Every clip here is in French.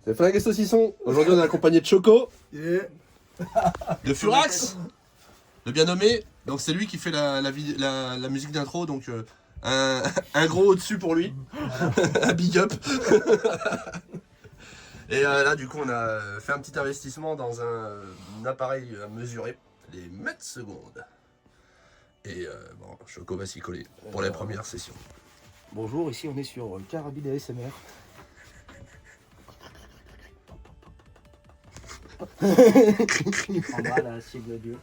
C'est Flingue et Saucisson. Aujourd'hui, on est accompagné de Choco. Yeah. De Furax. Le bien nommé. Donc, c'est lui qui fait la musique d'intro. Donc, un gros au-dessus pour lui. Un big up. Et là, du coup, on a fait un petit investissement dans un appareil à mesurer les mètres secondes. Et bon, Choco va s'y coller pour la première session. Bonjour, ici on est sur Carabine ASMR. En bas la cible audio.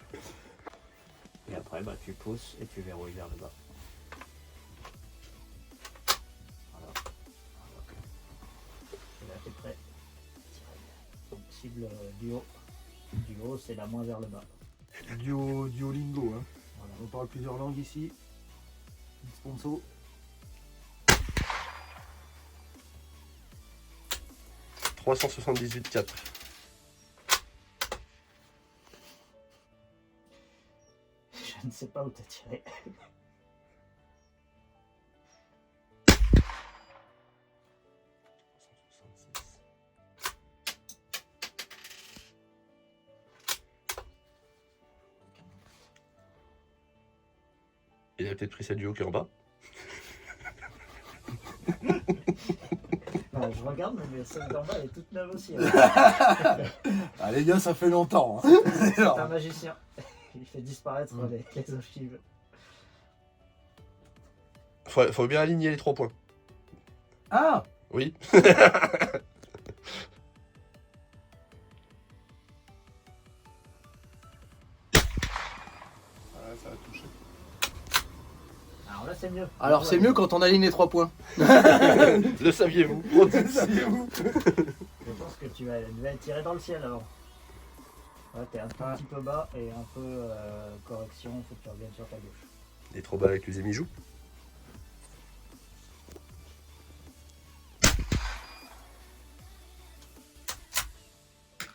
Et après bah, tu pousses et tu verrouilles vers le bas. Voilà. Et là t'es prêt. Donc cible du haut. Du haut c'est la moins vers le bas. Duolingo, hein. Voilà. On parle plusieurs langues ici. Sponsor. « 378,4. Je ne sais pas où t'as tiré. Il a peut-être pris celle du haut qui est en bas. Voilà, je regarde mais celle d'en bas elle est toute neuve aussi. Ah les gars, ça fait longtemps. C'est un magicien. Il fait disparaître les ogives. Faut bien aligner les 3 points. Ah, Oui. Ça a touché. Alors là c'est mieux. alors c'est mieux quand on aligne les 3 points. Le saviez-vous? Saviez-vous? Je pense que tu vas tirer dans le ciel alors. Ouais, t'es un petit peu bas et un peu correction, faut que tu reviennes sur ta gauche. Il est trop bas avec les émijoux.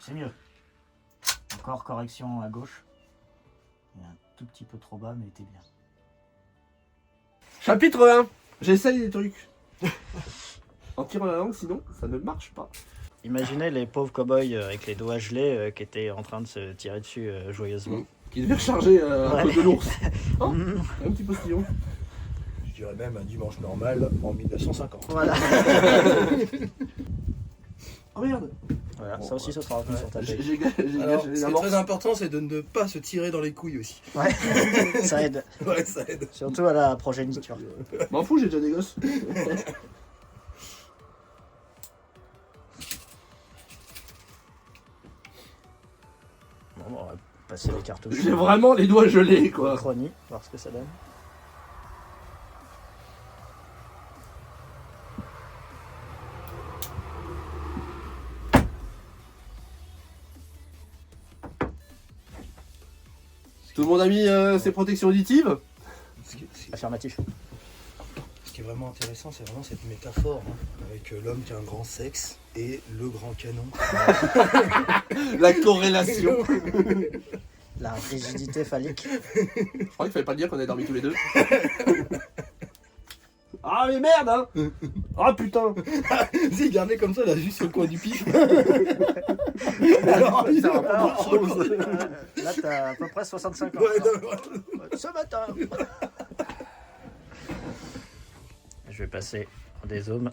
C'est mieux. Encore correction à gauche. Il est un tout petit peu trop bas mais t'es bien. Chapitre 1. J'essaye des trucs. En tirant la langue, sinon, ça ne marche pas. Imaginez les pauvres cow-boys avec les doigts gelés qui étaient en train de se tirer dessus joyeusement. Qui devait recharger à Ouais. cause de l'ours. Oh, Mmh. un petit postillon. Je dirais même un dimanche normal en 1950. Voilà. Oh merde. Voilà, Bon, ça aussi ce sera retenu sur ta J'ai page. Alors, gâché ce la qui est mort. très important, c'est de ne pas se tirer dans les couilles aussi. Ouais, ça aide. Ouais, ça aide. Surtout à la progéniture. M'en fous, j'ai déjà des gosses. Bon, on va passer les cartouches. J'ai vraiment les doigts gelés, quoi. Chronie, voir ce que ça donne. Tout le monde a mis ses protections auditives. Ce qui Affirmatif. est vraiment intéressant, c'est vraiment cette métaphore hein, avec l'homme qui a un grand sexe et le grand canon. La corrélation. La rigidité phallique. Je crois qu'il fallait pas dire qu'on avait dormi tous les deux. Ah mais merde hein. Ah putain. Si, gardez comme ça, là, juste sur le coin du pif. Alors, ça va pas Alors, grand-chose. là, t'as à peu près 65 ans. Ouais, non, Ce matin. Je vais passer en dézoom.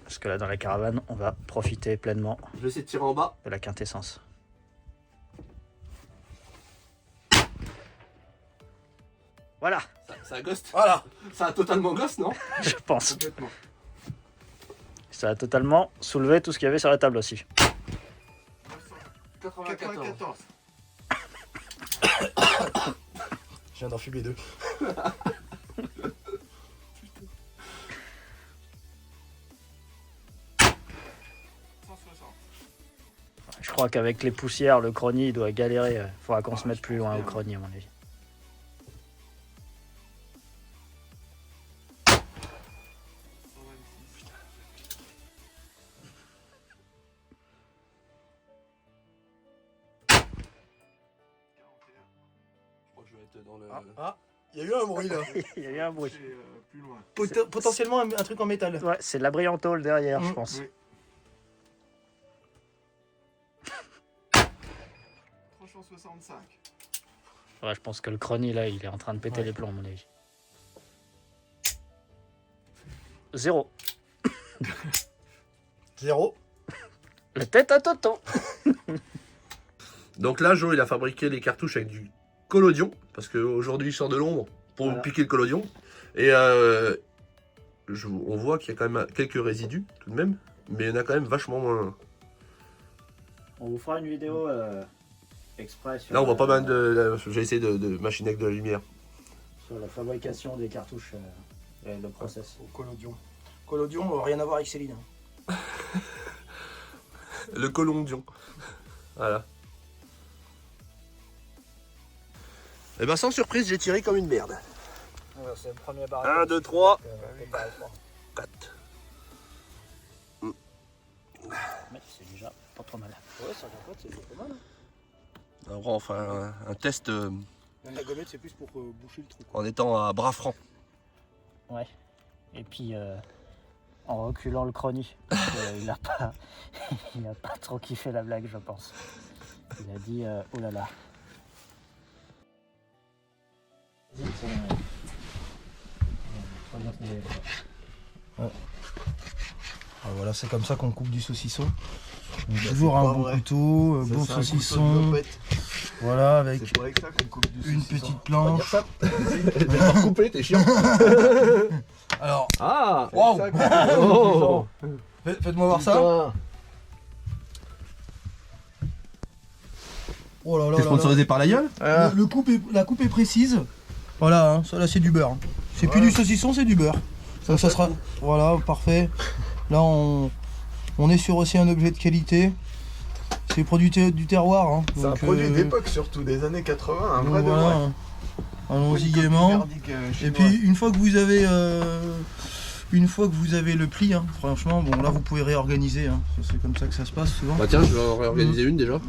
Parce que là, dans la caravane, on va profiter pleinement Je vais essayer de tirer en bas. de la quintessence. Voilà, Ça a ghost. Voilà. Ça a totalement ghost, non? je pense. Complètement. Ça a totalement soulevé tout ce qu'il y avait sur la table aussi. 94. Je viens d'en fumer 2. Je crois qu'avec les poussières, le crony il doit galérer. Il faudra qu'on se mette plus loin au crony, à mon avis. Je crois que je vais être dans le... Il y a eu un bruit là. Il y a eu un bruit. plus loin. Potentiellement un truc en métal. Ouais, c'est la brillantole derrière, je pense. Oui. 365. Ouais, je pense que le chrony là, il est en train de péter Ouais. les plombs, à mon avis. 0. 0. La tête à Toto. Donc là, Joe, il a fabriqué les cartouches avec du collodion, parce qu'aujourd'hui, il sort de l'ombre pour Voilà. piquer le collodion. Et on voit qu'il y a quand même quelques résidus, tout de même, mais il y en a quand même vachement moins. On vous fera une vidéo exprès sur, Là, on voit pas mal de... J'ai essayé de machiner avec de la lumière. sur la fabrication des cartouches et le process. Au collodion. Collodion, rien à voir avec Céline. Hein. Le collodion. Voilà. Et ben sans surprise, j'ai tiré comme une merde. C'est le premier barrage. 1, 2, 3, 4. Mais c'est déjà pas trop mal. Ouais, ça capote, c'est pas mal. On va enfin un test La gommette, c'est plus pour boucher le trou. en étant à bras francs. Ouais. Et puis en reculant le chrony. Il a pas trop kiffé la blague, je pense. Il a dit oh là là. Ah, voilà, c'est comme ça qu'on coupe du saucisson. Donc, toujours un bon couteau, bon saucisson. Voilà, avec C'est pour ça qu'on coupe du une saucisson. petite planche. Je vais pas recouper, t'es chiant. Alors, Ah waouh, oh, faites-moi voir ça. Oh là là T'es là sponsorisé par la gueule là. La coupe est précise. Voilà, hein, ça là c'est du beurre. C'est plus du saucisson, c'est du beurre. Donc ça sera. Voilà, parfait. Là on est sur aussi un objet de qualité. C'est produit du terroir. Hein. C'est un Donc, produit d'époque, surtout des années 80, un donc vrai de voilà, vrai. hein. Allons-y Pas une gaiement. copie merdique, Et chinois. puis une fois que vous avez le pli, hein, franchement, bon là vous pouvez réorganiser. Hein. C'est comme ça que ça se passe souvent. Bah tiens, je vais en réorganiser une déjà.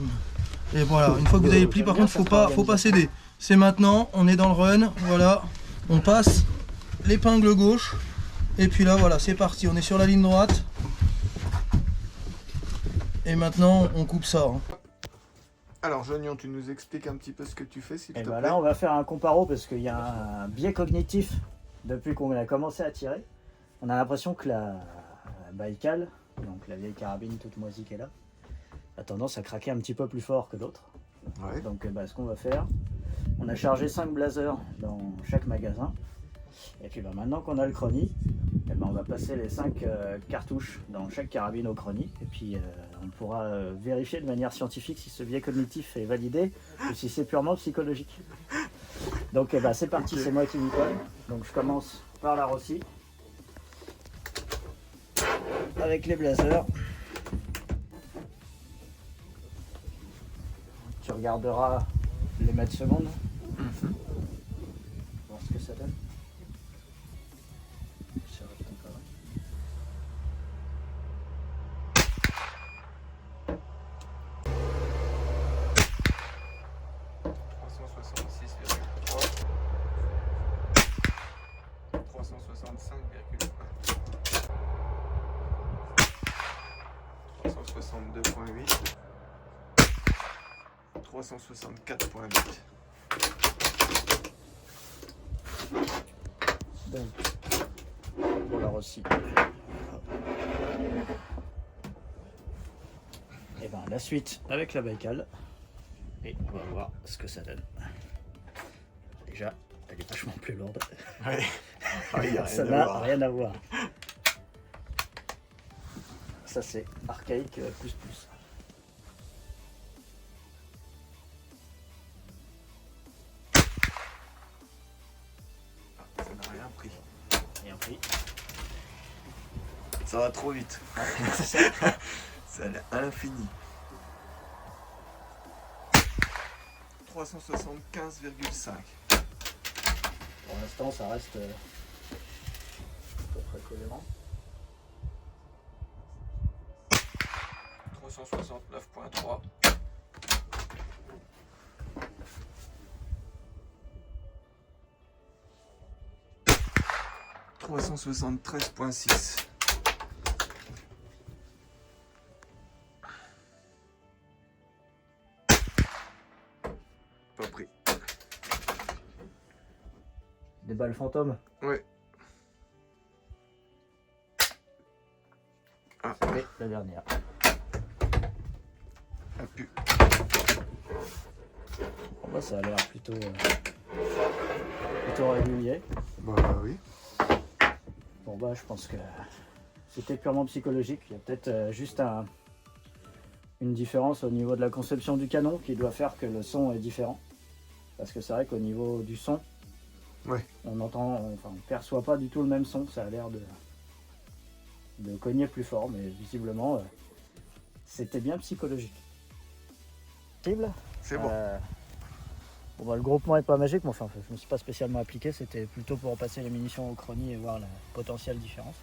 Et voilà, une fois que vous avez le pli, par contre, faut pas céder. C'est maintenant, on est dans le run, voilà, on passe l'épingle gauche, et puis là, voilà, c'est parti, on est sur la ligne droite. Et maintenant, on coupe ça. Hein. Alors, Jonion, tu nous expliques un petit peu ce que tu fais, s'il te Et plaît. ben là, on va faire un comparo parce qu'il y a un biais cognitif depuis qu'on a commencé à tirer. On a l'impression que la Baïkal, donc la vieille carabine toute moisie qu'elle a tendance à craquer un petit peu plus fort que d'autres. Ouais. Donc ce qu'on va faire, on a chargé 5 blazers dans chaque magasin. Et puis maintenant qu'on a le chrony, on va passer les 5 cartouches dans chaque carabine au chrony. Et puis on pourra vérifier de manière scientifique si ce biais cognitif est validé ou si c'est purement psychologique. Donc c'est parti, c'est moi qui m'y colle. Donc je commence par la Rossi. Avec les blazers. Tu regarderas les mètres secondes. Voir ce que ça donne. Ça reste encore. 364.8. Donc, on la aussi. Et ben la suite avec la Baïkal. Et on va voir ce que ça donne. Déjà, elle est vachement plus lourde. Ouais. Ah, il y a Ça rien à n'a voir. rien à voir. Ça c'est archaïque plus plus. Ça n'a rien pris. Rien pris. Ça va trop vite. Ça allait à l'infini. 375,5. Pour l'instant ça reste à peu près cohérent. 369.3. 373.6. pas pris. Des balles fantômes. Ouais. Ah, Et la dernière. a pu. Bon, bah, ça a l'air plutôt régulier. Bah oui. Bon bah je pense que c'était purement psychologique. Il y a peut-être juste une différence au niveau de la conception du canon qui doit faire que le son est différent. Parce que c'est vrai qu'au niveau du son, Ouais. on perçoit pas du tout le même son. Ça a l'air de cogner plus fort, mais visiblement c'était bien psychologique. C'est bon. Bon bah, le groupement est pas magique, mais enfin je me suis pas spécialement appliqué, c'était plutôt pour passer les munitions au chrony et voir la potentielle différence.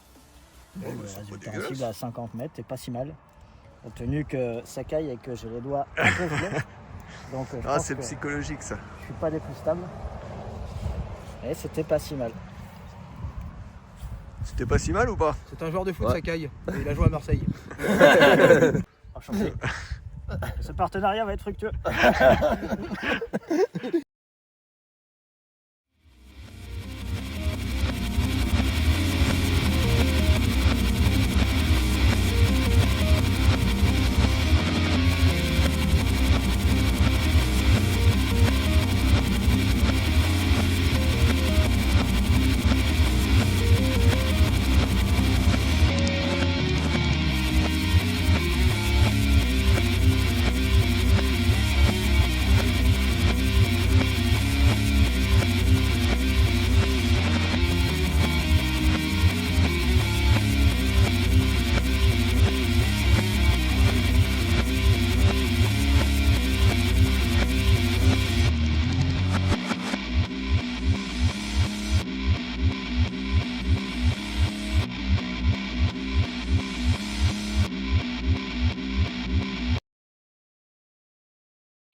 Bon, Le bah, c'est pas résultat dégueulasse. cible à 50 mètres, c'est pas si mal. Compte tenu que ça caille et que j'ai les doigts un peu gelés. Donc je Ah, pense c'est que psychologique ça. je suis pas des plus stables. Et c'était pas si mal. C'était pas si mal ou pas? C'est un joueur de foot, Ouais. Sakai. Il a joué à Marseille. Enchanté. Ce partenariat va être fructueux.